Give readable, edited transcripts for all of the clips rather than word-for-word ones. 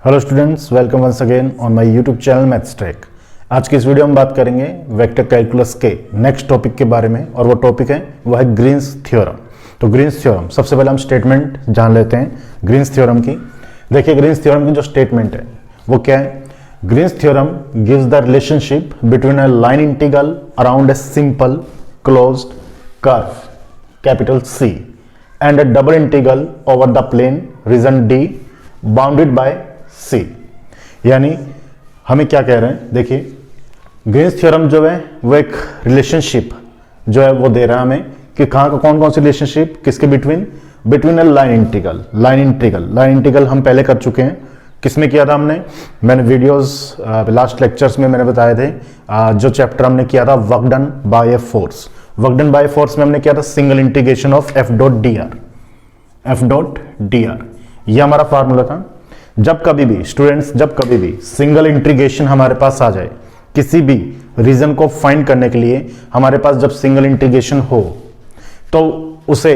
Hello students, welcome once again on my YouTube channel maths track. आज की इस video में बात करेंगे वेक्टर कैलकुलस के नेक्स्ट टॉपिक के बारे में, और वो टॉपिक है वो है ग्रीन्स थ्योरम। तो ग्रीन्स थ्योरम, सबसे पहले हम स्टेटमेंट जान लेते हैं ग्रीन्स थ्योरम की। देखिए, ग्रीन्स थ्योरम की जो स्टेटमेंट है वो क्या है। Green's theorem gives the relationship between a line integral around a simple closed curve capital C and a double integral over the plane region D bounded by C। यानी हमें क्या कह रहे हैं, देखिए ग्रीन्स थ्योरम जो है वो एक रिलेशनशिप जो है वो दे रहा है हमें कि कहाँ का कौन कौन सी रिलेशनशिप किसके बिटवीन अ लाइन इंटीग्रल हम पहले कर चुके हैं। किसमें किया था हमने, मैंने वीडियोस लास्ट लेक्चर्स में मैंने बताए थे। जो चैप्टर हमने किया था work done bye a force, work done by force में हमने किया था single integration of F dot D R. ये हमारा फार्मूला था। जब कभी भी सिंगल इंटीग्रेशन हमारे पास आ जाए, किसी भी रीजन को फाइंड करने के लिए हमारे पास जब सिंगल इंटीग्रेशन हो तो उसे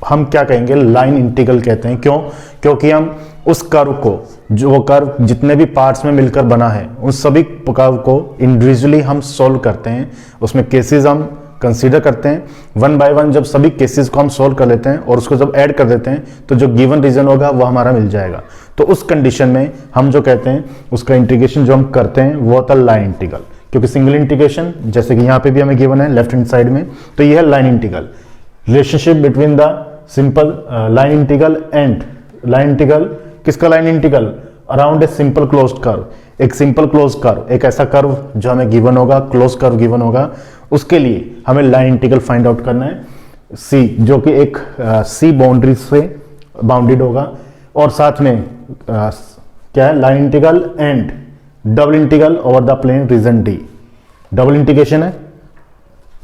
हम क्या कहेंगे, लाइन इंटीग्रल कहते हैं। क्यों? क्योंकि हम उस कर्व को, जो वो कर्व जितने भी पार्ट्स में मिलकर बना है, उन सभी कर्व को इंडिविजुअली हम सोल्व करते हैं। उसमें केसेस हम कंसीडर करते हैं वन बाय वन। जब सभी केसेस को हम सोल्व कर लेते हैं और उसको जब ऐड कर देते हैं तो जो गिवन रीजन होगा वो हमारा मिल जाएगा। तो उस कंडीशन में हम जो कहते हैं उसका इंटीग्रेशन जो हम करते हैं वो होता है लाइन इंटीग्रल। क्योंकि सिंगल इंटीग्रेशन, जैसे कि यहाँ पे भी हमें गिवन है लेफ्ट हैंड साइड में, तो ये है line integral. Relationship between the simple line integral and line integral, किसका line integral, around a simple closed curve. एक सिंपल क्लोज कर्व, एक ऐसा कर्व जो हमें गिवन होगा, क्लोज कर्व गिवन होगा, उसके लिए हमें लाइन इंटीग्रल फाइंड आउट करना है। सी जो कि एक सी बाउंड्री से बाउंडेड होगा, और साथ में क्या है, line integral and double integral over the plain region D. Double integration है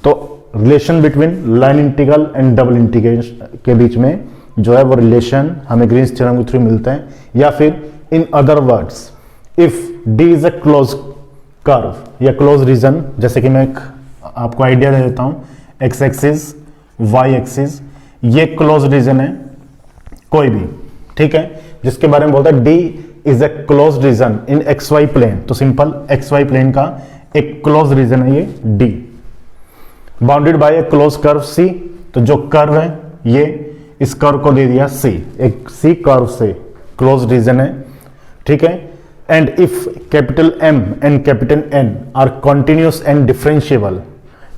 तो relation between line integral and double integration के बीच में जो है वो रिलेशन हमें ग्रीन्स थ्योरम के थ्रू मिलता है। या फिर in other words, if D is a close curve या क्लोज रीजन, जैसे कि मैं आपको आइडिया दे देता हूं, एक्स एक्सिस वाई एक्सिस, ये क्लोज रीजन है कोई भी, ठीक है, जिसके बारे में बोलता है D is a close region in X Y plane. तो सिंपल एक्स वाई प्लेन का एक क्लोज रीजन है ये D, bounded by a close curve C. तो जो कर्व है ये इस कर्व को दे दिया सी, एक सी कर्व से क्लोज रीजन है, ठीक है। And if capital M and capital N are continuous and differentiable,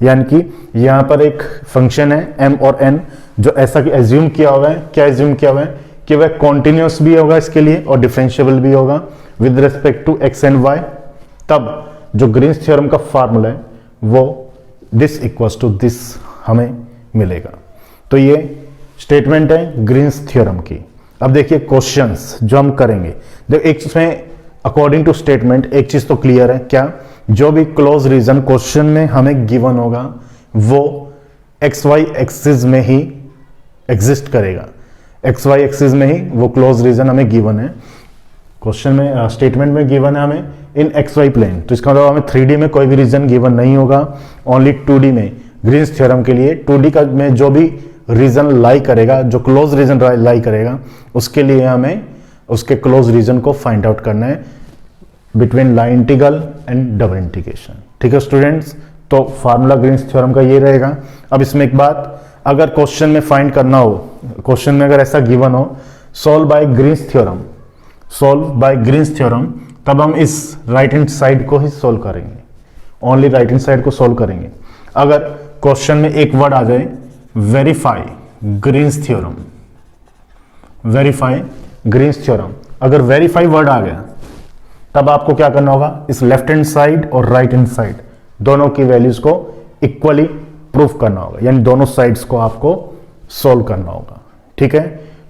यानी कि यहां पर एक फंक्शन है m और n जो ऐसा कि एज्यूम किया हुआ है, क्या एज्यूम किया हुआ है कि वह कॉन्टिन्यूस भी होगा इसके लिए और डिफरेंशिएबल भी होगा with respect to x and y। तब जो ग्रीन्स थ्योरम का फार्मूला है वो दिस इक्वल्स टू दिस हमें मिलेगा। तो ये स्टेटमेंट है ग्रीन्स थ्योरम की। अब देखिए क्वेश्चंस जो हम करेंगे, देखो एक इसमें अकॉर्डिंग टू स्टेटमेंट एक चीज तो क्लियर है, क्या, जो भी क्लोज रीजन क्वेश्चन में हमें गिवन होगा वो एक्स वाई एक्सिस में ही एग्जिस्ट करेगा। एक्स वाई एक्सिस में ही वो क्लोज रीजन हमें गिवन है, क्वेश्चन में स्टेटमेंट में गिवन है हमें इन एक्स वाई प्लेन। तो इसका मतलब हमें 3D में कोई भी रीजन गिवन नहीं होगा, ओनली 2D में। ग्रीन्स थ्योरम के लिए 2D का में जो भी रीजन लाई करेगा, जो क्लोज रीजन लाई करेगा, उसके लिए हमें उसके क्लोज रीजन को फाइंड आउट करना है between line integral and double integration. ठीक है स्टूडेंट्स, तो फार्मूला ग्रीन्स थ्योरम का ये रहेगा। अब इसमें एक बात, अगर क्वेश्चन में फाइंड करना हो, क्वेश्चन में अगर ऐसा गिवन हो सोल्व बाय ग्रीन्स थ्योरम, तब हम इस राइट हैंड साइड को ही सोल्व करेंगे, ओनली राइट हैंड साइड को सोल्व करेंगे। अगर क्वेश्चन में एक वर्ड आ जाए वेरीफाई ग्रीन्स थ्योरम, अगर वेरीफाई वर्ड आ गया तब आपको क्या करना होगा, इस लेफ्ट हैंड साइड और राइट हैंड साइड दोनों की वैल्यूज को इक्वली प्रूफ करना होगा, यानी दोनों साइड्स को आपको सोल्व करना होगा। ठीक है,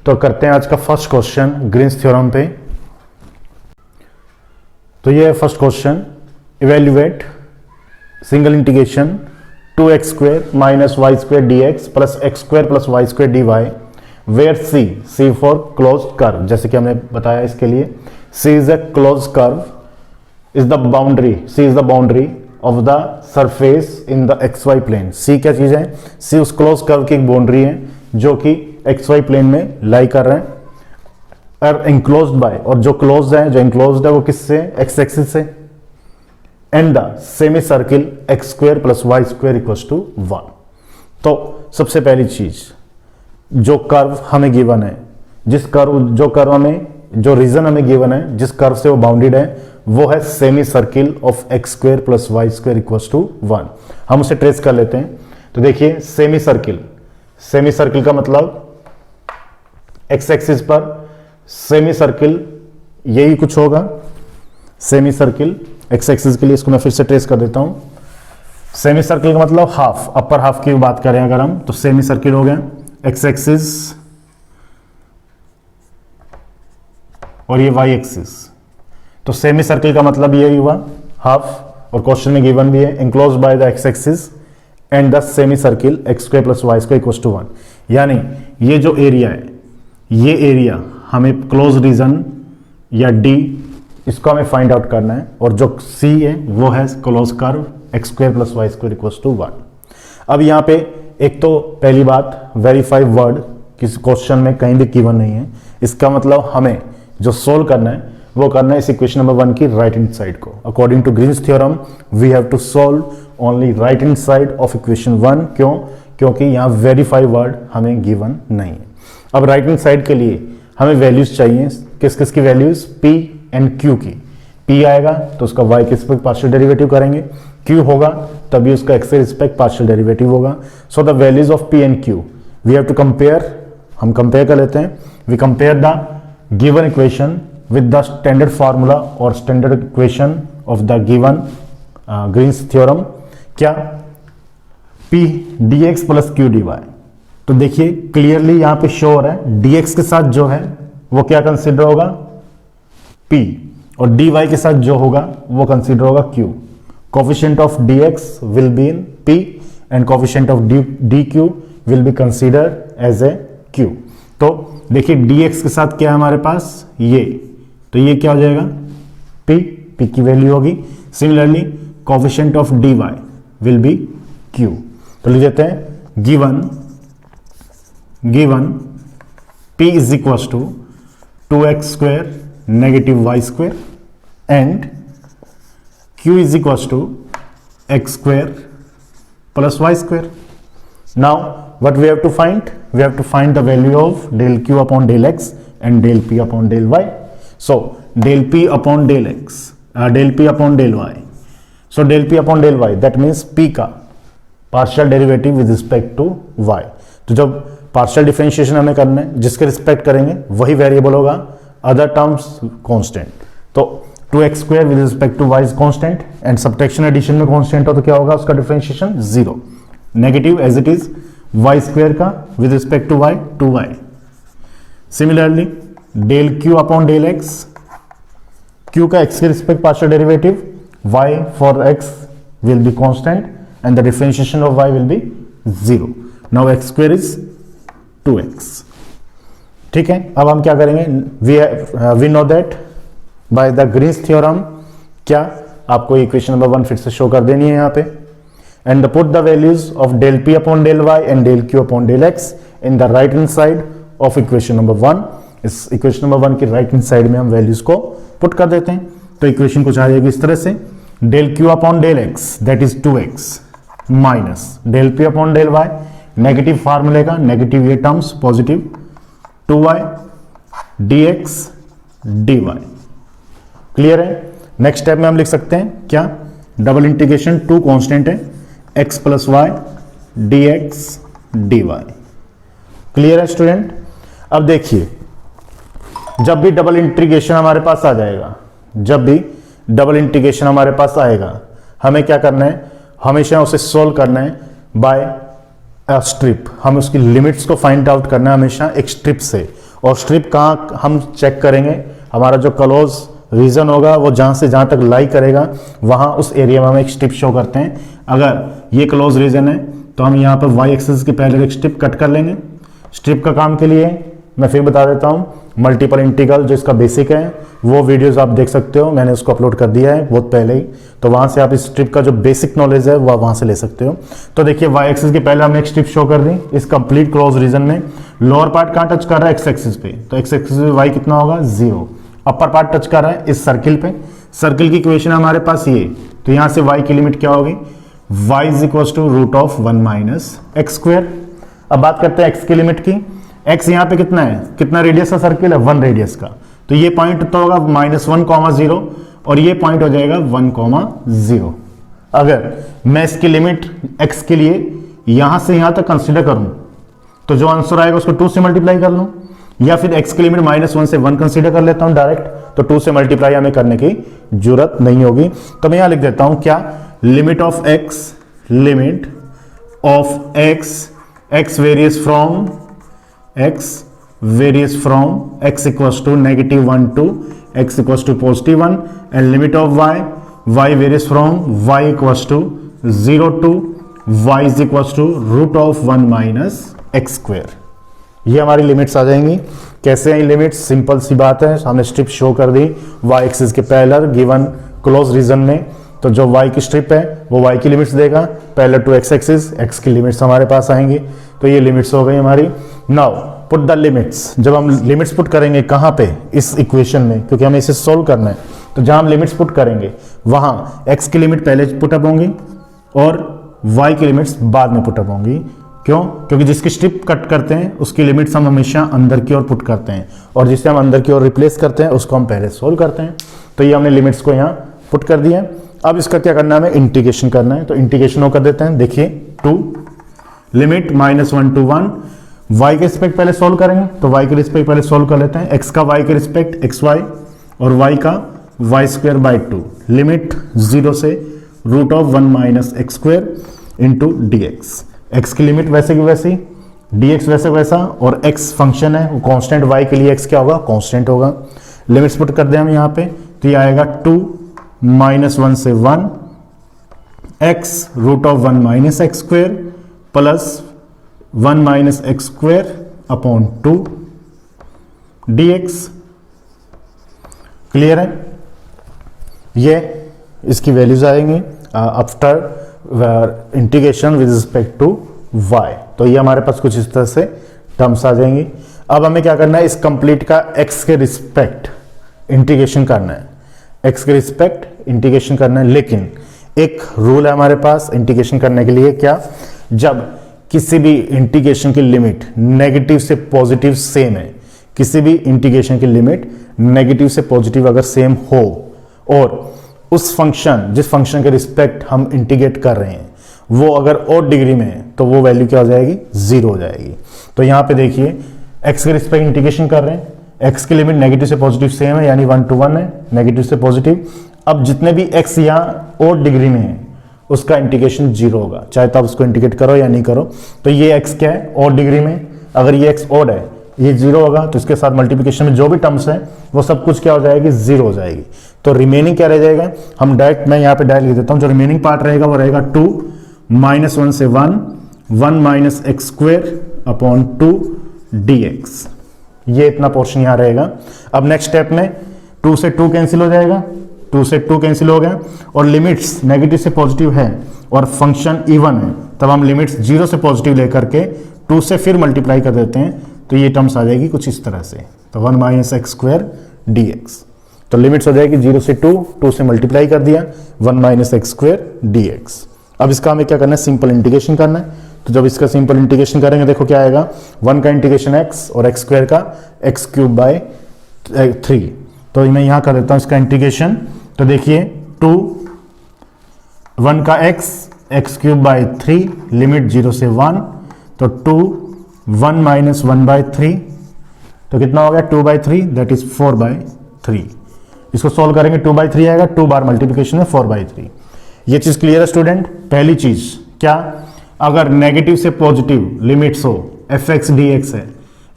तो करते हैं आज का फर्स्ट क्वेश्चन ग्रीन्स थ्योरम पे। तो ये है first question, evaluate single integration 2x² - y² dx + x² + y² dy where C for closed curve. जैसे कि हमने बताया इसके लिए C is a closed curve, is the boundary of the surface in the xy plane। C क्या चीज है, C उस क्लोज कर्व की एक बाउंड्री है जो कि xy प्लेन में लाई कर रहे हैं। आर एंक्लोज्ड बाय, और जो क्लोज है, जो एंक्लोज्ड है वो किससे, एक्स एक्सिस से, and the semi circle x square plus Y square equals to 1। तो सबसे पहली चीज, जो कर्व हमें गिवन है, जो कर्व हमें, जो रीजन हमें गिवन है, जिस कर्व से वो बाउंडेड है, वो है semi circle of x square plus Y square equals to 1। हम उसे ट्रेस कर लेते हैं। तो देखिए सेमी सर्किल का मतलब एक्स एक्सिस पर सेमी सर्किल यही कुछ होगा, सेमी सर्किल एक्स एक्सिस के लिए। इसको मैं फिर से ट्रेस कर देता हूं। सेमी सर्किल का मतलब हाफ, अपर हाफ की बात करें अगर हम, तो सेमी सर्किल हो गया एक्स एक्सिस और ये वाई एक्सिस। तो सेमी सर्किल का मतलब यही हुआ हाफ, और क्वेश्चन में गिवन भी है enclosed by the X axis and the semi circle x square plus Y square equals to 1। यानी ये जो एरिया है, ये एरिया हमें क्लोज रीजन या डी, इसको हमें फाइंड आउट करना है, और जो सी है वो है close curve x square plus Y square equals to 1। अब यहाँ पे एक तो पहली बात, वेरीफाई वर्ड किसी क्वेश्चन में कहीं भी गिवन नहीं है। इसका मतलब हमें जो सोल्व करना है वो करना है इस इक्वेशन नंबर 1 की राइट हैंड साइड को। According to Green's theorem we have to solve only right hand side of equation 1। क्यों? क्योंकि यहाँ वेरीफाई वर्ड हमें गिवन नहीं है। अब राइट हैंड साइड के लिए हमें वैल्यूज चाहिए, किस किस की वैल्यूज, P एंड Q की। P आएगा तो उसका y के रिस्पेक्ट पार्शियल डेरिवेटिव करेंगे, Q होगा तभी उसका x के रिस्पेक्ट पार्शियल डेरिवेटिव होगा। So the values of P and Q we have to compare, हम कंपेयर कर लेते हैं। We compare the given equation with the standard formula और standard equation of the given Green's theorem. क्या? P dx plus Q dy। तो देखिए clearly यहाँ पे शो हो रहा है dx के साथ जो है वो क्या कंसीडर होगा, P, और dy के साथ जो होगा वो कंसीडर होगा Q। Coefficient of dx will be in P and coefficient of dq will be considered as a Q। तो देखिए dx के साथ क्या है हमारे पास, ये, तो ये क्या हो जाएगा, P की वैल्यू होगी। Similarly coefficient of dy will be Q। तो लिख देते हैं given P is equal to 2x square negative y square and Q is equal to x square plus Y square. Now what we have to find? We have to find the value of del Q upon del X and del P upon del Y. So del P upon del X, del P upon del Y. So del P upon del Y, that means P का partial derivative with respect to Y। तो जब partial differentiation हमें करना है, जिसके respect करेंगे वही variable होगा, अदर टर्म्स कांस्टेंट। तो 2x square with respect to y is constant and subtraction addition में कांस्टेंट हो तो क्या होगा उसका differentiation 0। Negative as it is y square का with respect to y 2y। Similarly del q upon del x, q का x के respect partial derivative, y for x will be constant and the differentiation of y will be 0। Now x square is 2x। ठीक है, अब हम क्या करेंगे, we know that by the Green's theorem, क्या आपको इक्वेशन नंबर 1 फिर से शो कर देनी है यहाँ पे, and put the values of del p upon del y and del q upon del x in the right hand side of equation number 1। इस इक्वेशन नंबर 1 की राइट हैंड साइड में हम वैल्यूज को पुट कर देते हैं। तो equation कुछ आ जाएगी इस तरह से, del q upon del x that is 2x minus del p upon del y, negative फार्मूले का नेगेटिव ये terms positive, 2y dx dy। Clear है? नेक्स्ट स्टेप में हम लिख सकते हैं क्या, डबल इंटीग्रेशन, टू कांस्टेंट है x plus y dx dy। Clear है स्टूडेंट? अब देखिए जब भी डबल इंटीग्रेशन हमारे पास आ जाएगा, जब भी डबल इंटीग्रेशन हमारे पास आएगा, हमें क्या करना है, हमेशा उसे सोल्व करना है बाय स्ट्रिप। हम उसकी लिमिट्स को फाइंड आउट करना है हमेशा एक स्ट्रिप से। और स्ट्रिप कहाँ हम चेक करेंगे, हमारा जो क्लोज रीजन होगा वो जहाँ से जहाँ तक लाई करेगा वहाँ उस एरिया में हम एक स्ट्रिप शो करते हैं। अगर ये क्लोज रीजन है तो हम यहाँ पर वाई एक्सिस के पहले एक स्ट्रिप कट कर लेंगे। स्ट्रिप का काम के लिए मैं फिर बता देता हूँ, मल्टीपल इंटीग्रल जो इसका बेसिक है वो वीडियोस आप देख सकते हो, मैंने उसको अपलोड कर दिया है बहुत पहले ही, तो वहाँ से आप इस स्ट्रिप का जो बेसिक नॉलेज है वो वहाँ से ले सकते हो। तो देखिए वाई एक्सिस के पहले हमने एक स्ट्रिप शो कर दी इस कंप्लीट क्लोज रीजन में, लोअर पार्ट कहाँ टच कर रहा है, एक्स एक्सिस पे, तो एक्स एक्सिस पे वाई कितना होगा 0। अपर पार्ट टच कर रहा है इस सर्किल पे, सर्किल की इक्वेशन है हमारे पास ये, तो यहां से y की लिमिट क्या होगी, y is equal to root of 1 minus x square. अब बात करते हैं x की लिमिट की, x यहाँ पे कितना है, कितना रेडियस का सर्किल है, 1 रेडियस का, तो ये पॉइंट तो होगा -1, 0 और ये पॉइंट हो जाएगा 1, 0। अगर मैं इसकी लिमिट x के लिए यहां से यहां तक कंसिडर करूं तो जो आंसर आएगा उसको 2 से मल्टीप्लाई कर लूं, या फिर x की लिमिट -1 से 1 कंसीडर कर लेता हूं डायरेक्ट, तो 2 से मल्टीप्लाई हमें करने की जरूरत नहीं होगी। तो मैं यहां लिख देता हूं क्या, limit of x varies from x equals to -1 to x equals to +1 and limit of y varies from y equals to 0 to y is equals to root of 1 minus x square. ये हमारी limits आ जाएंगी। कैसे हैं limits, simple सी बात है, हमने strip show कर दी y axis के पैरेलल गिवन क्लोज रीजन में, तो जो y की स्ट्रिप है वो y की लिमिट्स देगा parallel to x axis, x की लिमिट्स हमारे पास आएंगी। तो ये लिमिट्स हो गई हमारी। नाउ पुट द लिमिट्स, जब हम लिमिट्स पुट करेंगे कहाँ पे, इस इक्वेशन में, क्योंकि हमें इसे सोल्व करना है, तो जहां हम लिमिट्स पुट करेंगे वहां x की लिमिट पहले पुटअप होंगी और y की लिमिट्स बाद में पुटअप होंगी। क्यों, क्योंकि जिसकी स्ट्रिप कट करते हैं उसकी लिमिट्स हम हमेशा अंदर की ओर पुट करते हैं, और जिसे हम अंदर की ओर रिप्लेस करते हैं उसको हम पहले सोल्व करते हैं। तो ये हमने लिमिट्स को यहाँ पुट कर दिया है। अब इसका क्या करना है, हमें इंटीग्रेशन करना है, तो इंटीग्रेशन कर देते हैं। देखिए 2 लिमिट -1 टू 1, y के रिस्पेक्ट पहले सोल्व करेंगे, तो y के रिस्पेक्ट पहले सोल्व कर लेते हैं, x का y के रिस्पेक्ट xy और y का y²/2, लिमिट 0 से root of 1 minus x square into dx। x की लिमिट वैसे की वैसी, dx वैसे वैसा, और x फंक्शन है वो कांस्टेंट, y के लिए x क्या होगा, कांस्टेंट होगा। लिमिट्स पुट कर दें हम यहाँ पे, तो ये आएगा 2 -1 से 1 x root of 1 minus x square plus 1 minus x square upon 2 dx। Clear है, ये इसकी वैल्यूज आएंगी after integration with respect to y। तो ये हमारे पास कुछ इस तरह से टर्म्स आ जाएंगी। अब हमें क्या करना है, इस कंप्लीट का x के रिस्पेक्ट इंटीग्रेशन करना है, x के रिस्पेक्ट इंटीग्रेशन करना है। लेकिन एक रूल है हमारे पास इंटीग्रेशन करने के लिए, क्या, जब किसी भी इंटीग्रेशन की लिमिट नेगेटिव से पॉजिटिव सेम है, किसी भी इंटीग्रेशन की लिमिट नेगेटिव से पॉजिटिव अगर सेम हो और उस फंक्शन, जिस फंक्शन के रिस्पेक्ट हम इंटीग्रेट कर रहे हैं वो अगर और डिग्री में है, तो वो वैल्यू क्या हो जाएगी, 0 हो जाएगी। तो यहाँ पे देखिए x के रिस्पेक्ट इंटीग्रेशन कर रहे हैं, x की लिमिट नेगेटिव से पॉजिटिव सेम है, यानी 1 to 1 है, नेगेटिव से पॉजिटिव। अब जितने भी x यहाँ और डिग्री में है उसका इंटीग्रेशन 0 होगा, चाहे तो आप उसको इंटीग्रेट करो या नहीं करो। तो ये x क्या है, और डिग्री में, अगर ये x ओड है, ये 0 होगा, तो इसके साथ मल्टीप्लिकेशन में जो भी टर्म्स है वो सब कुछ क्या हो जाएगी, 0 हो जाएगी। तो रिमेनिंग क्या रह जाएगा, हम डायरेक्ट, मैं यहाँ पे डायरेक्ट लिख देता हूँ, जो रिमेनिंग पार्ट रहेगा वो रहेगा 2 -1 से 1 minus x square upon 2 dx। ये इतना पोर्शन यहाँ रहेगा। अब नेक्स्ट स्टेप में 2 से 2 कैंसिल हो जाएगा, 2 से 2 कैंसिल हो गया, और लिमिट्स नेगेटिव से पॉजिटिव है और फंक्शन इवन है, तब हम लिमिट्स 0 से पॉजिटिव लेकर के 2 से फिर मल्टीप्लाई कर देते हैं, तो ये टर्म्स आ जाएगी कुछ इस तरह से, तो 1 माइनस एक्स स्क्वायर dx। तो लिमिट्स हो जाएगी 0 से 2 से मल्टीप्लाई कर दिया, 1 माइनस एक्स स्क्वायर dx। अब इसका हमें क्या करना है, सिंपल इंटीग्रेशन करना है। तो जब इसका सिंपल इंटीग्रेशन करेंगे, देखो क्या आएगा, 1 का इंटीग्रेशन x और x स्क्वायर का x³ 3। तो मैं यहाँ कर देता हूँ इसका इंटीग्रेशन, तो देखिए 1 का x³ 3 लिमिट 0 से 1, तो 1 माइनस 1/3, तो कितना हो गया 2/3, दैट इज 4/3। इसको सोल्व करेंगे 2/3 आएगा, 2 बार मल्टीप्लिकेशन में 4/3। ये चीज क्लियर है स्टूडेंट। पहली चीज क्या, अगर नेगेटिव से पॉजिटिव लिमिट्स हो, fx dx है,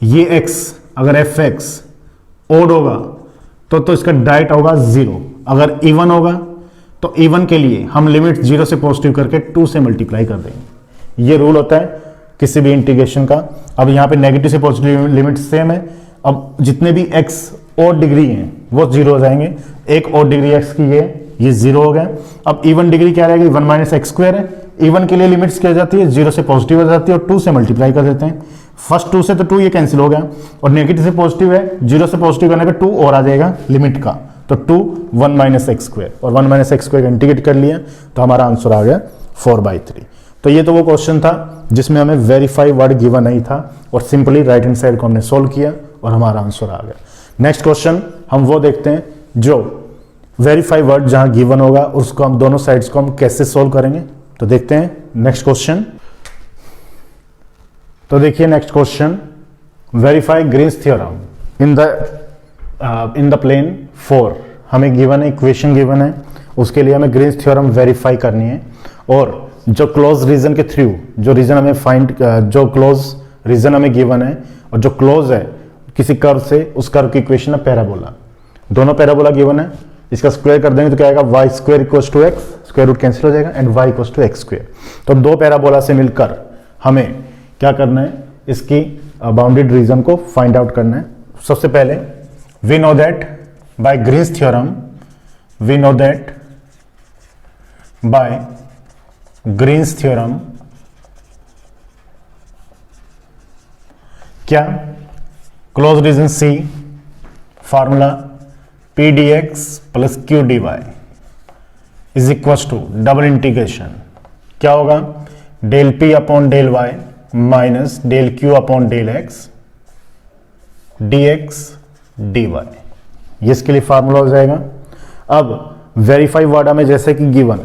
ये x अगर fx ओड होगा तो इसका डायरेक्ट होगा 0। अगर इवन होगा तो इवन के लिए हम लिमिट 0 से पॉजिटिव करके 2 से मल्टीप्लाई कर देंगे। ये रूल होता है किसी भी इंटीग्रेशन का। अब यहाँ पे नेगेटिव से पॉजिटिव लिमिट सेम है, अब जितने भी x और डिग्री हैं वो 0 हो जाएंगे। एक और डिग्री x की ये 0 हो गया। अब इवन डिग्री क्या रहेगी, 1 माइनस एक्स स्क्वायर है। इवन के लिए लिमिट्स क्या हो जाती है, 0 से पॉजिटिव हो जाती है और 2 से मल्टीप्लाई कर देते हैं। फर्स्ट 2 से तो 2 ये कैंसिल हो गया, और नेगेटिव से पॉजिटिव है, 0 से पॉजिटिव करने पे 2 और आ जाएगा लिमिट का, तो 2 1 माइनस एक्स स्क्वायर, और 1 माइनस एक्स स्क्वायर इंटीग्रेट कर लिया तो हमारा आंसर आ गया 4/3। तो ये तो वो क्वेश्चन था जिसमें हमें वेरीफाई वर्ड गिवन नहीं था और सिंपली राइट हैंड साइड को हमने सोल्व किया और हमारा आंसर आ गया। नेक्स्ट क्वेश्चन हम वो देखते हैं जो वेरीफाई वर्ड जहां गिवन होगा उसको हम दोनों साइड्स को हम कैसे सोल्व करेंगे। तो देखते हैं नेक्स्ट क्वेश्चन। तो देखिए next question, verify Green's theorem in the plane 4। हमें गिवन है, इक्वेशन गिवन है, उसके लिए हमें ग्रीन्स थ्योरम वेरीफाई करनी है, और जो क्लोज रीजन के थ्रू जो रीजन हमें जो क्लोज रीजन हमें गिवन है और जो क्लोज है किसी कर्व से, उस कर्व की इक्वेशन है पैराबोला। दोनों पैराबोला गिवन है, इसका स्क्वायर कर देंगे तो क्या आएगा, y square equals to x, square root cancel हो जाएगा, and y equals to x square. तो दो पैराबोला से मिलकर हमें क्या करना है, इसकी बाउंडेड रीजन को फाइंड आउट करना है। सबसे पहले we know that by Green's theorem, we know that by Green's theorem क्या, close region C, formula P D X plus Q D Y is equal to double integration क्या होगा, del P upon del Y minus del Q upon del X D X D Y, ये इसके लिए formula हो जाएगा। अब verify word हमें जैसे कि गिवन,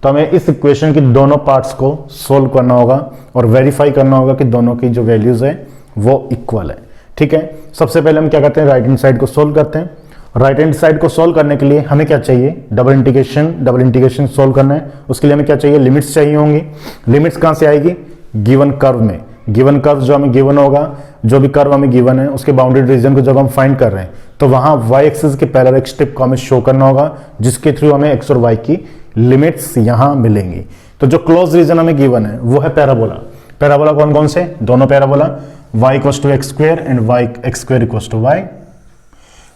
तो हमें इस इक्वेशन की दोनों पार्ट्स को सोल्व करना होगा और वेरीफाई करना होगा कि दोनों की जो वैल्यूज है वो इक्वल है। ठीक है, सबसे पहले हम क्या करते हैं, राइट हैंड साइड को सोल्व करते हैं। राइट हैंड साइड को सोल्व करने के लिए हमें क्या चाहिए, डबल इंटीग्रेशन सोल्व करना है। उसके लिए हमें क्या चाहिए, लिमिट्स चाहिए होंगी। लिमिट्स कहां से आएगी, गिवन कर्व में। गिवन कर्व जो हमें गिवन होगा, जो भी कर्व हमें गिवन है उसके बाउंडेड रीजन को जब हम फाइंड कर रहे हैं तो वहां वाई एक्सिस के पैरेलल एक स्ट्रिप को हमें शो करना होगा, जिसके थ्रू हमें एक्स और वाई की लिमिट्स यहां मिलेंगी। तो जो क्लोज रीजन हमें गिवन है वो है पैराबोला। पैराबोला कौन कौन से, दोनों parabola, y equals to x square and y x square equals to y।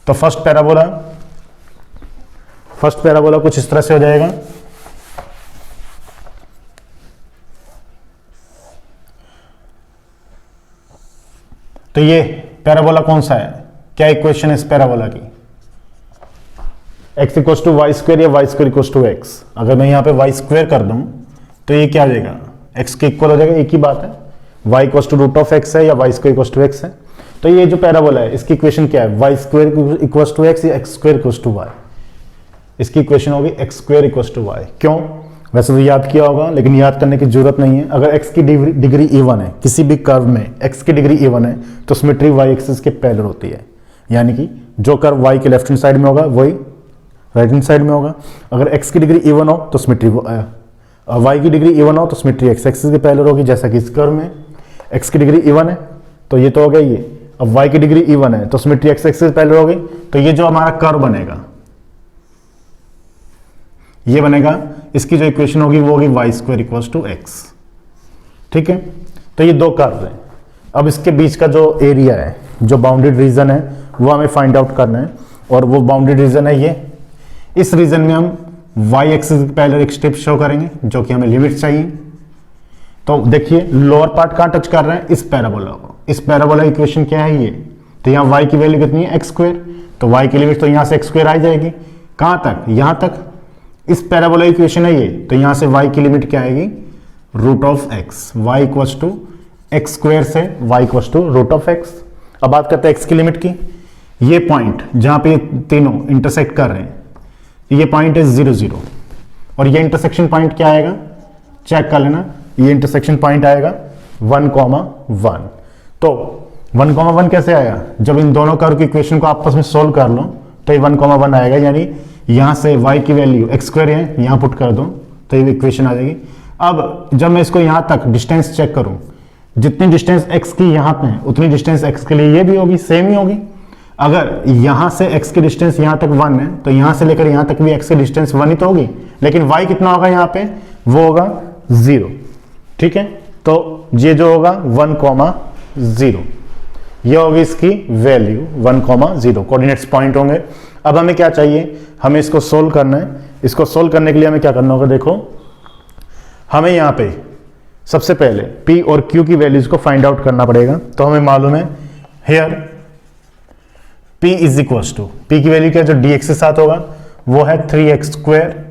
तो फर्स्ट पैराबोला कुछ इस तरह से हो जाएगा। तो ये पैराबोला कौन सा है, क्या इक्वेशन है इस पैराबोला की, x equals to y square या y square equals to x. अगर मैं यहां पे y स्क्वायर कर दूं तो ये क्या आ जाएगा, x के इक्वल हो जाएगा, एक ही बात है, y equals to root of x है या y square equals to x है। तो ये जो पैराबोला है इसकी इक्वेशन क्या है, y square equals to x या x square equals to y। इसकी इक्वेशन होगी x square equals to y। क्यों, वैसे तो याद किया होगा लेकिन याद करने की जरूरत नहीं है। अगर x की डिग्री इवन है, किसी भी कर्व में x की डिग्री इवन है तो सिमेट्री y एक्सिस के पैरेलल होती है, यानी कि जो कर्व y के लेफ्ट हैंड साइड में होगा वही राइट हैंड साइड में होगा। अगर x की डिग्री इवन हो तो सिमेट्री y की डिग्री इवन हो तो सिमेट्री x एक्सिस के पैरेलल होगी, जैसा कि इस कर्व में x की डिग्री इवन है तो ये तो हो गया ये। अब y की डिग्री इवन है तो सिमेट्री x एक्सिस पैरेलल होगी, तो ये जो हमारा कर्व बनेगा ये बनेगा, इसकी जो इक्वेशन होगी वो होगी y square equals to x. ठीक है, तो ये दो कर्व हैं। अब इसके बीच का जो एरिया है, जो बाउंडेड रीजन है वो हमें फाइंड आउट करना है, और वो बाउंडेड रीजन है ये। इस रीजन में हम y एक्सिस के पैरेलल एक स्ट्रिप शो करेंगे जो कि हमें लिमिट चाहिए। तो देखिए लोअर पार्ट कहां टच कर रहे हैं, इस पैराबोला को। इस पैराबोला इक्वेशन क्या है ये, तो यहाँ y की वैल्यू कितनी है, एक्स स्क्वायर, तो y की लिमिट तो यहाँ से एक्स स्क्वायर आ जाएगी, कहां तक, यहां तक। इस पैराबोला इक्वेशन है ये, तो यहां से y की लिमिट क्या आएगी, root of x, y equals to x square से y equals to root of x. अब बात करते हैं x की लिमिट की। ये पॉइंट जहां पे तीनों इंटरसेक्ट कर रहे हैं, ये पॉइंट है 0 0, और ये इंटरसेक्शन पॉइंट क्या आएगा, चेक कर लेना, ये इंटरसेक्शन पॉइंट आएगा 1,1। तो 1,1 कैसे आया, जब इन दोनों कर्व की इक्वेशन को आपस में सोल्व कर लो तो ये 1,1 आएगा, यानी यहां से y की वैल्यू एक्स स्क्वायर है, यहां पुट कर दो तो ये इक्वेशन आ जाएगी। अब जब मैं इसको यहां तक डिस्टेंस चेक करूं, जितनी डिस्टेंस x की यहां पे है उतनी डिस्टेंस x के लिए ये भी होगी, सेम ही होगी। अगर यहां से x की डिस्टेंस यहां तक 1 है तो यहां से लेकर यहां तक भी x की डिस्टेंस 1 ही तो होगी, लेकिन y कितना होगा यहाँ पे, वो होगा 0। ठीक है, तो ये जो होगा 1,0, ये होगी इसकी वैल्यू 1,0, कोऑर्डिनेट्स पॉइंट होंगे। अब हमें क्या चाहिए, हमें इसको सोल्व करना है। इसको सोल्व करने के लिए हमें क्या करना होगा, देखो हमें यहाँ पे सबसे पहले P और Q की वैल्यूज को फाइंड आउट करना पड़ेगा। तो हमें मालूम है here P is equal to, P की वैल्यू क्या जो dx के साथ होगा वो है 3x square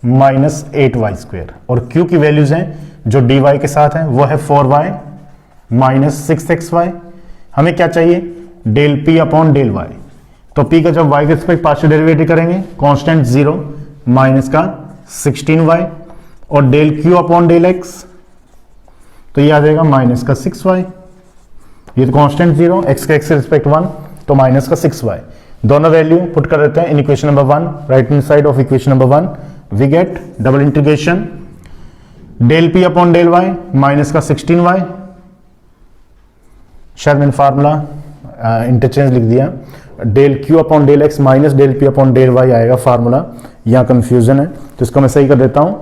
minus 8y square, और Q की वैल्यूज हैं जो dy के साथ है वो है 4y माइनस 6xy। हमें क्या चाहिए del P upon del y। तो P का जब y के रिस्पेक्ट पार्शियल डेरिवेटिव करेंगे कांस्टेंट 0 माइनस का 16y, और del Q upon del x तो ये आ जाएगा माइनस का 6y। ये तो कांस्टेंट 0, x के रिस्पेक्ट 1 तो माइनस का 6y। दोनों वैल्यू पुट कर देते हैं in equation number 1, right hand side of equation number 1 we get double integration del P upon del y minus का 16y। शायद मैंने फार्मूला इंटरचेंज लिख दिया, del Q upon del x minus del P upon del y आएगा formula, यहाँ confusion है तो इसको मैं सही कर देता हूं।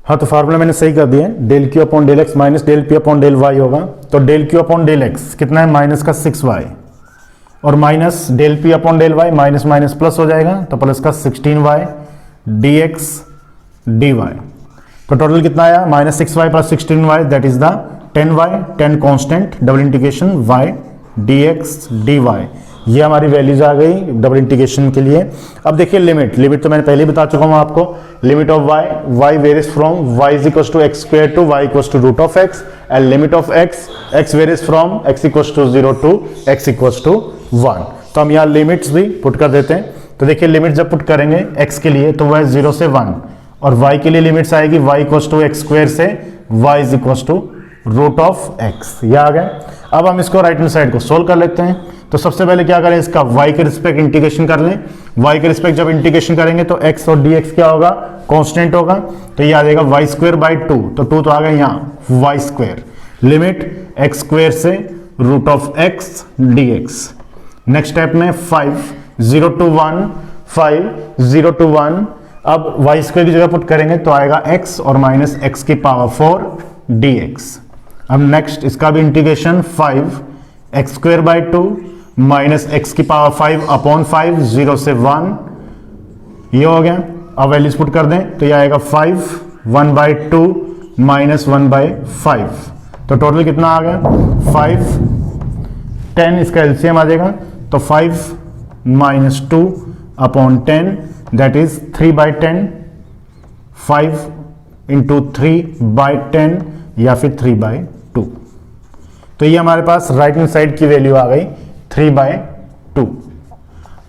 हाँ तो फार्मूला मैंने सही कर दिया, del Q upon del x minus del P upon del y होगा। तो del Q upon del x कितना है माइनस का 6y, और minus del P upon del y minus minus plus हो जाएगा तो प्लस का 16y dx dy। तो टोटल कितना आया minus 6y plus 16y that is the 10y, 10 constant double integration y dx dy। ये हमारी वैल्यूज आ गई डबल इंटीग्रेशन के लिए। अब देखिए लिमिट तो मैंने पहले ही बता चुका हूं आपको, limit of y varies from y is equal to x square to y equal to root of x, and limit of x varies from x equal to 0 to x equal to 1। तो हम यहाँ limits भी put कर देते हैं। तो देखिए limit जब पुट करेंगे x के लिए तो वह 0 से 1, और y के लिए लिमिट्स आएगी y equal to x square से y is equal to root of x। ये आ गया। अब हम इसको राइट हैंड साइड को सोल्व कर लेते हैं। तो सबसे पहले क्या करें, इसका y के रिस्पेक्ट इंटीग्रेशन कर लें। y के रिस्पेक्ट जब इंटीग्रेशन करेंगे तो x और dx क्या होगा कांस्टेंट होगा, तो ये आ जाएगा y स्क्वायर बाई 2, तो 2 तो आ गया यहाँ y square, limit x square से root of x dx। Next step में 5 0 टू 1 5 0 टू 1, अब y स्क्वायर की जगह पुट करेंगे तो आएगा x और माइनस x की पावर 4 dx। अब नेक्स्ट इसका भी integration 5 x square by 2 minus x की पावर 5 अपॉन 5 0 से 1, ये हो गया। अब वैल्यूज पुट कर दें तो ये आएगा 5 1 बाई 2 माइनस 1 बाई 5, तो टोटल कितना आ गया 5 10, इसका एलसीएम आ जाएगा तो 5 minus 2 upon 10 that is 3 by 10, 5 into 3 by 10 या फिर 3 बाई 2। तो ये हमारे पास राइट हैंड साइड की वैल्यू आ गई 3 बाई 2।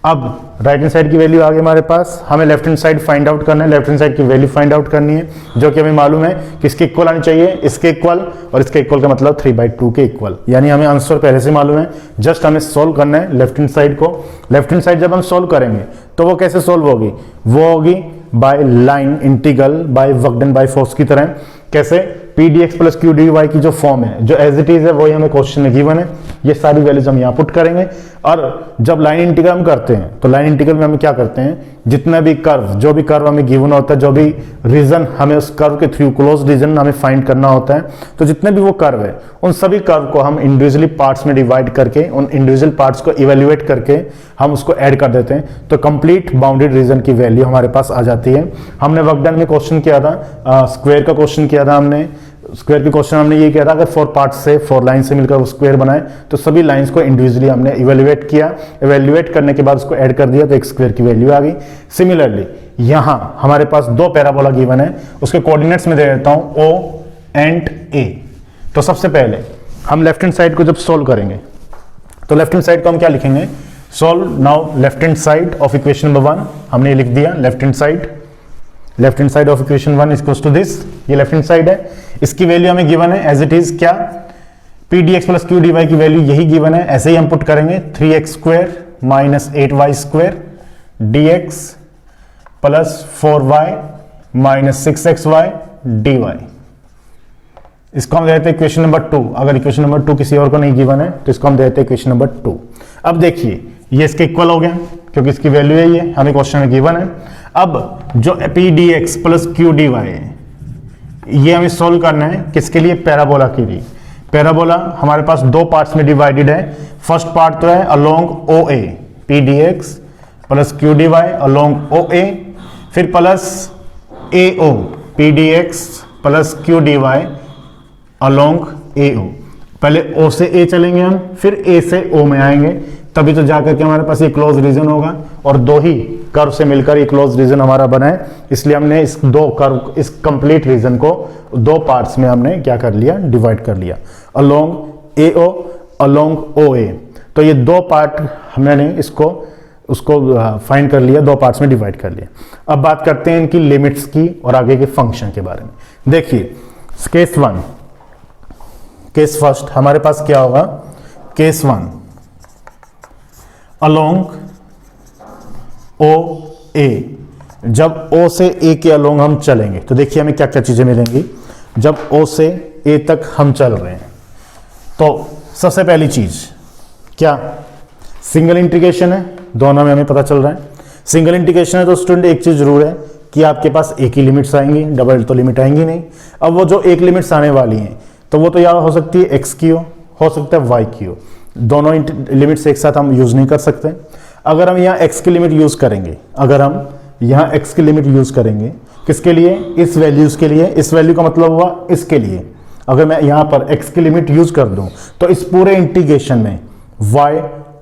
अब राइट हैंड साइड की वैल्यू आ गई हमारे पास, हमें left hand side find out करना है, लेफ्ट हैंड साइड की वैल्यू फाइंड आउट करनी है, जो कि हमें मालूम है कि इसके इक्वल आनी चाहिए, इसके इक्वल, और इसके इक्वल का मतलब 3 बाई 2 के इक्वल, यानी हमें आंसर पहले से मालूम है, जस्ट हमें सोल्व करना है लेफ्ट हैंड साइड को। लेफ्ट हैंड साइड जब हम सोल्व करेंगे तो वो कैसे सोल्व होगी, वो होगी by line integral by work done by force की तरह। कैसे, P D X plus Q D Y की जो फॉर्म है, जो एज इट इज है वही हमें क्वेश्चन में गिवन है, ये सारी वैल्यूज हम यहाँ पुट करेंगे। और जब लाइन इंटीग्रल हम करते हैं तो लाइन इंटीग्रल में हम क्या करते हैं, जितना भी कर्व, जो भी कर्व हमें गिवन होता है, जो भी रीजन हमें उस कर्व के थ्रू क्लोज रीजन हमें फाइंड करना होता है, तो जितने भी वो कर्व है उन सभी कर्व को हम इंडिविजुअली पार्ट्स में डिवाइड करके, उन इंडिविजुअल पार्ट्स को इवेल्युएट करके हम उसको ऐड कर देते हैं, तो कंप्लीट बाउंडेड रीजन की वैल्यू हमारे पास आ जाती है। हमने वर्क डन में क्वेश्चन किया था, स्क्वायर का क्वेश्चन किया था हमने, स्क्वायर के क्वेश्चन हमने ये किया था, अगर 4 पार्ट से 4 लाइन से मिलकर स्क्वायर बनाए तो सभी लाइंस को इंडिविजुअली हमने इवेल्युएट किया, इवेल्युएट करने के बाद उसको ऐड कर दिया तो एक स्क्वायर की वैल्यू आ गई। सिमिलरली यहाँ हमारे पास 2 पैराबोला गिवन है, उसके कोऑर्डिनेट्स में दे देता हूं O एंड A। तो सबसे पहले हम लेफ्ट हैंड साइड को जब सोल्व करेंगे तो लेफ्ट हैंड साइड को हम क्या लिखेंगे, solve now left hand side of equation number 1, हमने लिख दिया left hand side of equation 1 is equal to this, ये लेफ्ट हैंड साइड है, इसकी वैल्यू हमें गिवन है एज इट इज, क्या, P D X plus Q D Y की वैल्यू यही गिवन है, ऐसे ही हम पुट करेंगे 3x square minus 8y square D X plus 4y minus 6xy D Y. इसको हम देते हैं इक्वेशन नंबर 2, अगर इक्वेशन नंबर 2 किसी और को नहीं गिवन है तो इसको हम देते हैं इक्वेशन नंबर 2। अब देखिए ये इसके इक्वल हो गया क्योंकि इसकी वैल्यू है ये, हमें क्वेश्चन में गिवन है। अब जो P D X plus Q D Y है ये हमें सोल्व करना है, किसके लिए, पैराबोला के लिए। पैराबोला हमारे पास 2 पार्ट्स में डिवाइडेड है, फर्स्ट पार्ट तो है along O A, P D X plus Q D Y along O A, फिर plus A O, P D X plus Q D Y along A O. पहले O से ए चलेंगे हम, फिर ए से ओ में आएंगे, तभी तो जाकर के हमारे पास ये क्लोज रीजन होगा। और दो ही कर्व से मिलकर ये क्लोज रीजन हमारा बना है, इसलिए हमने इस दो कर्व, इस कंप्लीट रीजन को दो पार्ट्स में हमने क्या कर लिया, डिवाइड कर लिया, along A O along O ए। तो ये दो पार्ट हमने उसको फाइंड कर लिया, दो पार्ट्स में डिवाइड कर लिया। अब बात करते हैं इनकी लिमिट्स की और आगे के फंक्शन के बारे में। देखिए केस वन, केस फर्स्ट हमारे पास क्या होगा, केस वन अलोंग ओ ए। जब ओ से ए के अलोंग हम चलेंगे तो देखिए हमें क्या क्या चीजें मिलेंगी। जब ओ से ए तक हम चल रहे हैं तो सबसे पहली चीज क्या, सिंगल इंटीग्रेशन है, दोनों में हमें पता चल रहा है सिंगल इंटीग्रेशन है। तो स्टूडेंट एक चीज जरूर है कि आपके पास एक ही लिमिट्स आएंगी, डबल तो लिमिट आएंगी नहीं। अब वो जो एक लिमिट्स आने वाली हैं तो वो तो या हो सकती है एक्स की हो सकता है वाई की हो, दोनों लिमिट्स एक साथ हम यूज नहीं कर सकते। अगर हम यहाँ एक्स की लिमिट यूज करेंगे, अगर हम यहाँ एक्स की लिमिट यूज करेंगे किसके लिए, इस वैल्यूज के लिए, इस वैल्यू का मतलब हुआ इसके लिए। अगर मैं यहाँ पर एक्स की लिमिट यूज कर दूं तो इस पूरे इंटीग्रेशन में y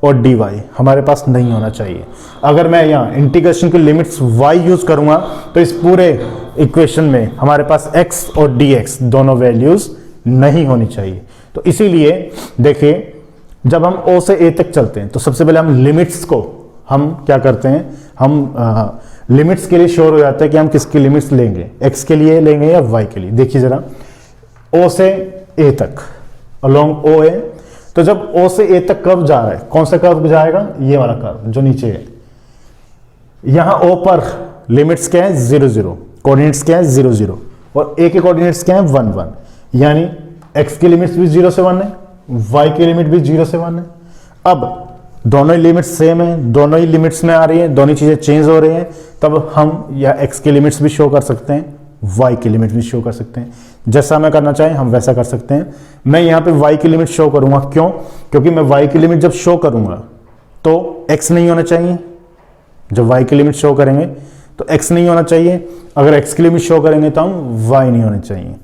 और dy हमारे पास नहीं होना चाहिए। अगर मैं यहाँ इंटीग्रेशन की लिमिट्स y यूज करूंगा तो इस पूरे इक्वेशन में हमारे पास x और dx दोनों वैल्यूज नहीं होनी चाहिए। तो इसीलिए देखिए जब हम o से a तक चलते हैं तो सबसे पहले हम लिमिट्स को हम क्या करते हैं, हम लिमिट्स के लिए श्योर हो जाते हैं कि हम किसकी लिमिट्स लेंगे, x के लिए लेंगे या y के लिए। देखिए जरा o से a तक अलोंग ओ ए, तो जब O से A तक कर्व जा रहा है, कौन सा कर्व जाएगा, ये वाला कर्व जो नीचे है। यहां O पर लिमिट्स क्या है 0 0, कोऑर्डिनेट्स क्या है 0 0 और A के कोऑर्डिनेट्स क्या है 1 1, यानी X की लिमिट्स भी 0 से 1 है, Y की लिमिट भी 0 से 1 है। अब दोनों ही लिमिट्स सेम है, दोनों ही लिमिट्स में आ रही है, दोनों चीजें चेंज हो रही हैं, तब हम या X की लिमिट्स भी शो कर सकते हैं, y की लिमिट भी शो कर सकते हैं। जैसा हमें करना चाहें हम वैसा कर सकते हैं। मैं यहाँ पे y की लिमिट शो करूंगा, क्यों, क्योंकि मैं y की लिमिट जब शो करूंगा तो x नहीं होना चाहिए। जब y की लिमिट शो करेंगे तो x नहीं होना चाहिए, अगर x की लिमिट शो करेंगे तो हम y नहीं होने चाहिए।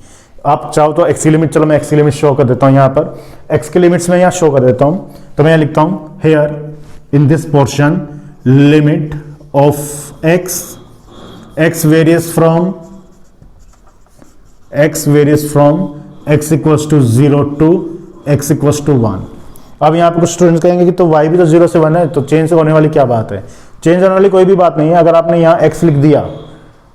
आप चाहो तो x की लिमिट, चलो मैं x की लिमिट शो कर देता हूँ, यहाँ पर x की लिमिट्स में यहाँ शो कर देता हूँ। तो मैं यहाँ लिखता हूँ here in this portion limit of x varies from x equals to 0 to x equals to 1। अब यहाँ पे कुछ स्टूडेंट्स कहेंगे कि तो y भी तो 0 से 1 है, तो चेंज होने वाली क्या बात है। चेंज होने वाली कोई भी बात नहीं है। अगर आपने यहाँ x लिख दिया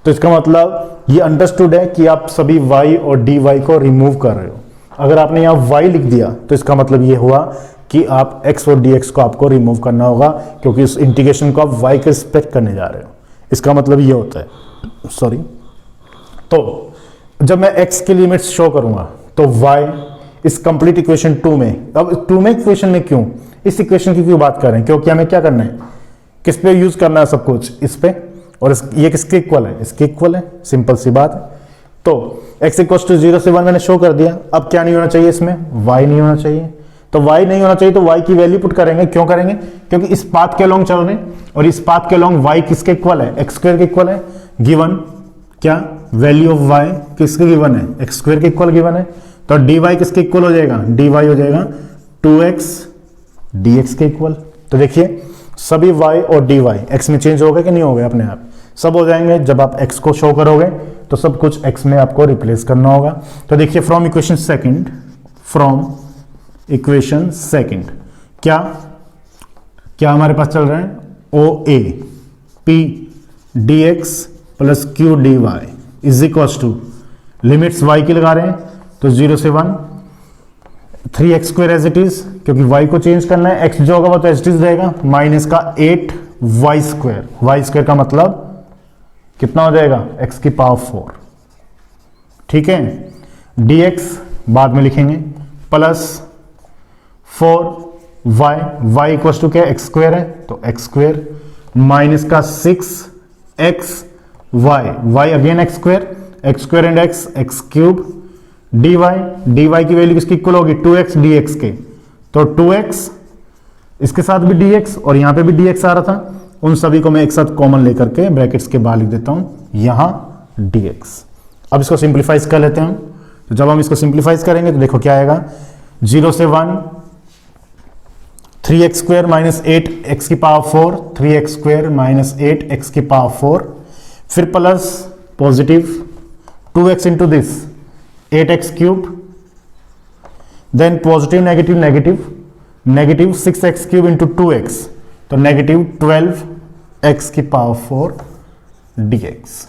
तो इसका मतलब ये अंडरस्टूड है कि आप सभी y और dy को रिमूव कर रहे हो। अगर आपने यहाँ y लिख दिया तो इसका मतलब ये हुआ कि आप x और dx को आपको रिमूव करना होगा, क्योंकि इस इंटीग्रेशन को आप y के रिस्पेक्ट करने जा रहे हो। इसका मतलब ये होता है, सॉरी। तो जब मैं x की लिमिट्स शो करूंगा तो y इस कंप्लीट इक्वेशन 2 में, अब 2 में इक्वेशन में क्यों, इस इक्वेशन की क्यों बात कर रहे हैं, क्योंकि हमें क्या करना है, किस पे यूज करना है सब कुछ, इस पे। और ये किसके इक्वल है, इसके इक्वल है, सिंपल सी बात है। तो x इक्वल टू 0 से 1 मैंने शो कर दिया। अब क्या नहीं होना चाहिए इसमें, y नहीं होना चाहिए। तो y नहीं होना चाहिए तो y की वैल्यू पुट करेंगे। क्यों करेंगे, क्योंकि इस पाथ के अलोंग चल रहे हैं और इस पाथ के अलोंग y किसके इक्वल है, x स्क्वायर के इक्वल है। गिवन क्या, वैल्यू ऑफ y किसके गिवन है, x स्क्वायर के इक्वल गिवन है। तो dy किसके इक्वल हो जाएगा, dy हो जाएगा 2x dx के इक्वल। तो देखिए सभी y और dy x में चेंज हो गए कि नहीं हो गए, अपने आप सब हो जाएंगे। जब आप x को शो करोगे तो सब कुछ x में आपको रिप्लेस करना होगा। तो देखिए फ्रॉम इक्वेशन सेकंड क्या क्या हमारे पास चल रहा है, OA P dx plus Q dy is equals to limits y की लगा रहे हैं तो 0 से 1, 3x square as it is, क्योंकि y को चेंज करना है, x जो होगा वो तो एज इट इज रहेगा, माइनस का 8y स्क्वायर, y स्क्वायर का मतलब कितना हो जाएगा, x की पावर 4, ठीक है। dx बाद में लिखेंगे प्लस 4y इक्वल्स टू क्या, x स्क्वायर है तो x स्क्वायर माइनस का 6x y again x square and x cube dy की वैल्यू किसकी इक्वल होगी, 2x dx के। तो 2x इसके साथ भी dx और यहां पे भी dx आ रहा था, उन सभी को मैं एक साथ कॉमन लेकर के ब्रैकेट्स के बाहर लिख देता हूं, यहां dx अब इसको सिंप्लीफाइज कर लेते हैं हम। तो जब हम इसको सिंप्लीफाइज करेंगे तो देखो क्या आएगा, 0 से 1 3x स्क्वायर माइनस 8x की power 4, 3x square minus 8x की पावर 4, फिर plus positive 2x into this 8x cube, then positive negative negative negative 6x cube into 2x, तो नेगेटिव 12x की पावर 4 dx,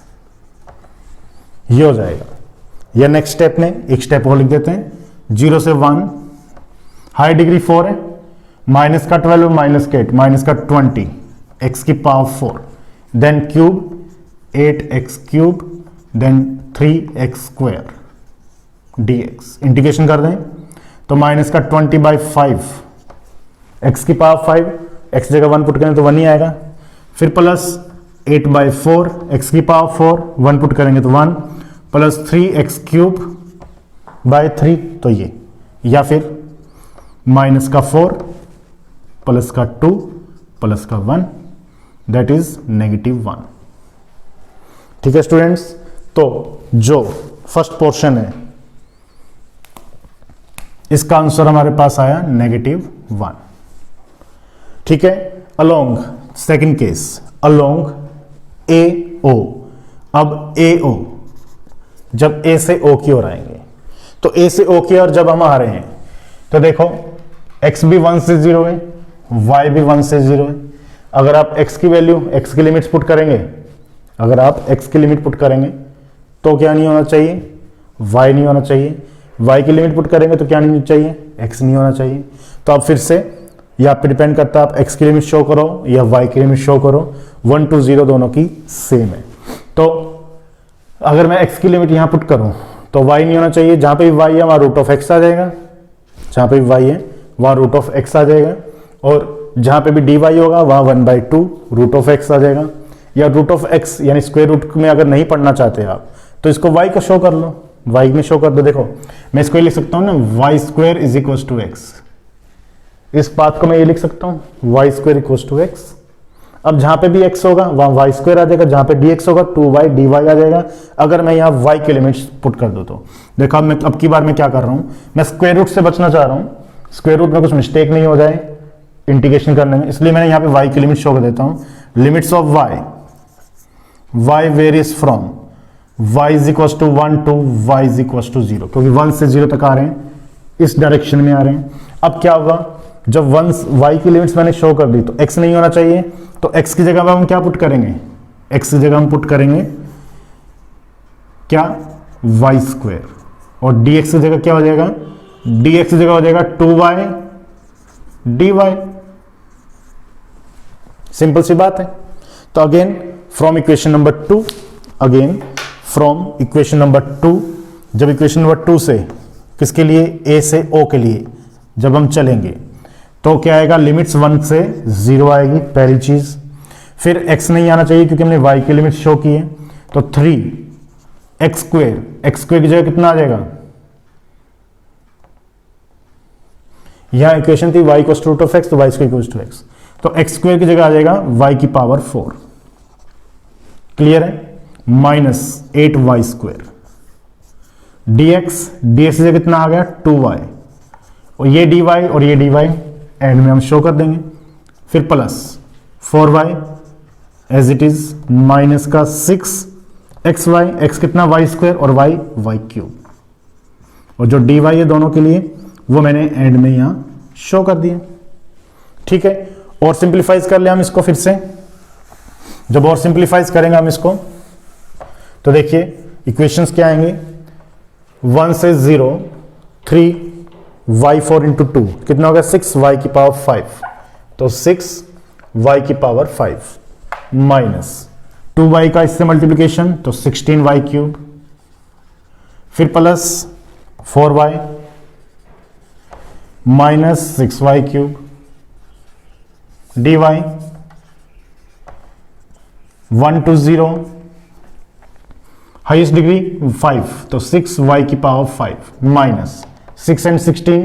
ये हो जाएगा। या नेक्स्ट स्टेप में एक स्टेप और लिख देते हैं, 0 से 1 हाई डिग्री 4 है, माइनस का 12 और माइनस का 8, माइनस का 20 x की power 4, then cube 8x cube, then 3x square dx, integration कर दें तो माइनस का 20/5 x की पावर 5, x जगह 1 पुट करें तो 1 ही आएगा, फिर प्लस 8/4 x की पावर 4, 1 पुट करेंगे तो 1, प्लस 3x क्यूब बाय 3, तो ये, या फिर माइनस का 4 प्लस का 2 प्लस का 1, दैट इज -1। ठीक है स्टूडेंट्स, तो जो फर्स्ट पोर्शन है इसका आंसर हमारे पास आया -1। ठीक है, along second case, along AO। अब AO जब A से O की ओर आएंगे, तो A से O की ओर जब हम आ रहे हैं तो देखो x भी 1 से 0 है, y भी 1 से 0 है। अगर आप x की वैल्यू, x की लिमिट्स पुट करेंगे, अगर आप x की लिमिट पुट करेंगे तो क्या नहीं होना चाहिए, y नहीं होना चाहिए। y की लिमिट पुट करेंगे तो क्या नहीं चाहिए, x नहीं होना चाहिए। तो आप फिर से या पे डिपेंड करता है, आप x की लिमिट शो करो या y की लिमिट शो करो, 1 to 0 दोनों की सेम है। तो अगर मैं x की लिमिट यहां पुट करूं तो y नहीं होना चाहिए, जहां पे भी y है वहां रूट ऑफ x आ जाएगा, जहां पे भी y है वहां रूट ऑफ x आ जाएगा, और जहां पे भी dy होगा वहां 1/2 रूट ऑफ x आ जाएगा। या रूट ऑफ x यानी स्क्वायर रूट में अगर नहीं पढ़ना चाहते आप तो इसको y को शो कर लो, y में शो कर दो। देखो मैं इसको ये लिख सकता हूं ना, y square is equal to x, इस बात को मैं ये लिख सकता हूं y square equal to x। अब जहां पे भी x होगा वहां y स्क्वायर आ जाएगा, जहां पे dx होगा 2y dy आ जाएगा। अगर मैं यहां y के लिमिट्स पुट कर दूं तो देखो मैं अब की बार मैं क्या कर रहा हूं, मैं स्क्वायर रूट से बचना चाह रहा हूं, स्क्वायर रूट में कुछ मिस्टेक नहीं हो जाए इंटीग्रेशन करने में, इसलिए मैंने यहां पे y की लिमिट शो कर देता हूं। Limits of y varies from y is equal to 1 to y is equal to 0, क्योंकि 1 से 0 तक आ रहे हैं, इस डायरेक्शन में आ रहे हैं। अब क्या होगा, जब 1 y की लिमिट्स मैंने शो कर दी तो x नहीं होना चाहिए, तो x की जगह हम क्या पुट करेंगे, x की जगह हम पुट करेंगे क्या, y स्क्वायर, और dx की जगह क्या हो जाएगा, dx की जगह हो जाएगा 2y dy। सिंपल सी बात है। तो again from equation number 2, again from equation number 2, जब इक्वेशन नंबर 2 से किसके लिए, a से o के लिए जब हम चलेंगे तो क्या आएगा, लिमिट्स 1 से 0 आएगी पहली चीज। फिर x नहीं आना चाहिए क्योंकि हमने y की लिमिट शो की है, तो 3x स्क्वायर की जगह कितना आ जाएगा, यहां इक्वेशन थी y equal to root of x, तो y square equal to x, तो x स्क्वायर की जगह आ जाएगा y की पावर 4। क्लियर है, -8y स्क्वायर dx की जगह कितना आ गया 2y, और ये dy और ये dy एंड में हम शो कर देंगे। फिर plus 4y as it is, minus का 6xy, x कितना y स्क्वायर और y क्यूब, और जो dy है दोनों के लिए वो मैंने एंड में यहां शो कर दिया। ठीक है, और सिंप्लीफाइज कर ले हम इसको फिर से, जब और सिंप्लीफाइज करेंगे हम इसको तो देखिए इक्वेशंस क्या आएंगे, 1 से 0 3y4 इंटू 2 कितना होगा, 6y की पावर 5, तो 6y की पावर 5 माइनस 2y का इससे मल्टीप्लीकेशन तो 16y क्यूब, फिर plus 4y minus 6y cube dy 1 to 0 highest degree 5, तो 6y की power 5 minus 6 and 16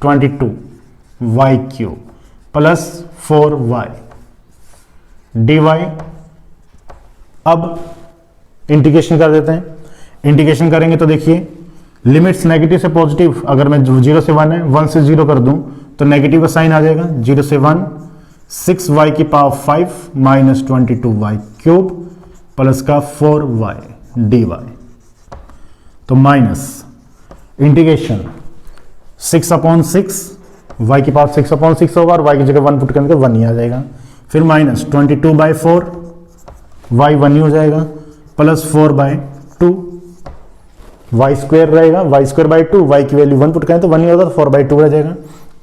22y cube plus 4y dy। अब इंटीग्रेशन कर देते हैं, इंटीग्रेशन करेंगे तो देखिए लिमिट्स नेगेटिव से पॉजिटिव, अगर मैं 0 से 1 है 1 से 0 कर दूं तो नेगेटिव का साइन आ जाएगा। 0 से 1 6y की power 5 minus 22y cube plus का 4y dy, तो माइनस इंटीग्रेशन 6/6 y की पावर 6/6 होगा और y की जगह 1 पुट करने के 1 ही आ जाएगा। फिर माइनस 22/4 y 1 ही हो जाएगा प्लस 4/2 y स्क्वायर रहेगा, y स्क्वायर बाई 2, y की वैल्यू 1 पुट करें तो 1 ही होगा तो 4/2 रह जाएगा।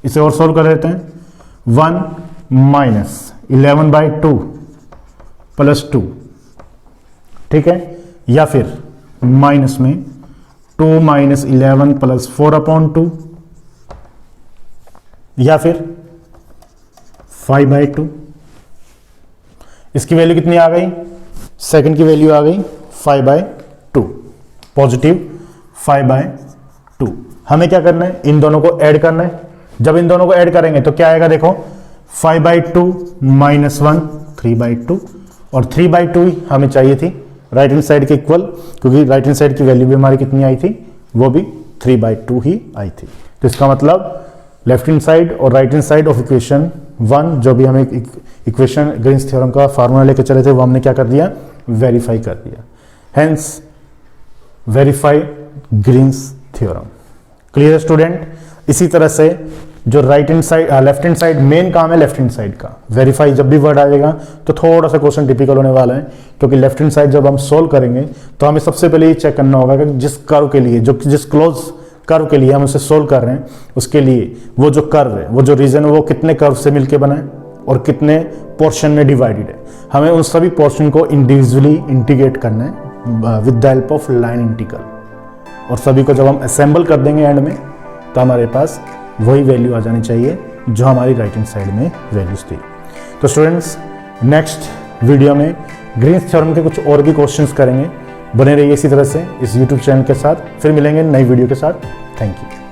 इसे और सॉल्व कर लेते हैं। 1 माइनस 11/2 प्लस 2, ठीक है, या फिर माइनस में 2 माइनस 11 प्लस 4/2 या फिर 5/2। इसकी वैल्यू कितनी आ गई, सेकंड की वैल्यू आ गई 5/2, पॉजिटिव 5/2। हमें क्या करना है, इन दोनों को ऐड करना है। जब इन दोनों को ऐड करेंगे तो क्या आएगा, देखो 5/2 माइनस 1 3/2, और 3/2 ही हमें चाहिए थी राइट हैंड साइड के इक्वल, क्योंकि राइट हैंड साइड की वैल्यू भी हमारी कितनी आई थी, वो भी 3/2 ही आई थी। तो इसका मतलब लेफ्ट हैंड साइड और right hand side of equation 1, जो भी हमें इक्वेशन ग्रीन्स थ्योरम का फार्मूला लेकर चले थे, वो हमने क्या कर दिया, वेरीफाई कर दिया। Hence verify Green's theorem. Clear student. इसी तरह से जो right hand side left hand side main काम है लेफ्ट हैंड साइड का। वेरीफाई जब भी वर्ड आएगा तो थोड़ा सा क्वेश्चन टिपिकल होने वाला है, क्योंकि लेफ्ट हैंड साइड जब हम सोल्व करेंगे तो हमें सबसे पहले ये चेक करना होगा कि जिस कर्व के लिए, जिस क्लोज कर्व के लिए हम उसे सोल्व कर रहे हैं, उसके लिए वो जो कर्व है, वो जो रीजन है, वो कितने कर्व से मिलकर बना है और कितने पोर्शन में डिवाइडेड है। हमें उन सभी पोर्शन को इंडिविजुअली इंटीग्रेट करना है with the help of line integral, और सभी को जब हम असेंबल कर देंगे एंड में तो हमारे पास वही वैल्यू आ जानी चाहिए जो हमारी राइट हैंड साइड में वैल्यूज थी। तो स्टूडेंट्स, नेक्स्ट वीडियो में ग्रीन्स थ्योरम के कुछ और भी क्वेश्चंस करेंगे। बने रहिए इसी तरह से इस यूट्यूब चैनल के साथ। फिर मिलेंगे नई वीडियो के साथ। Thank you.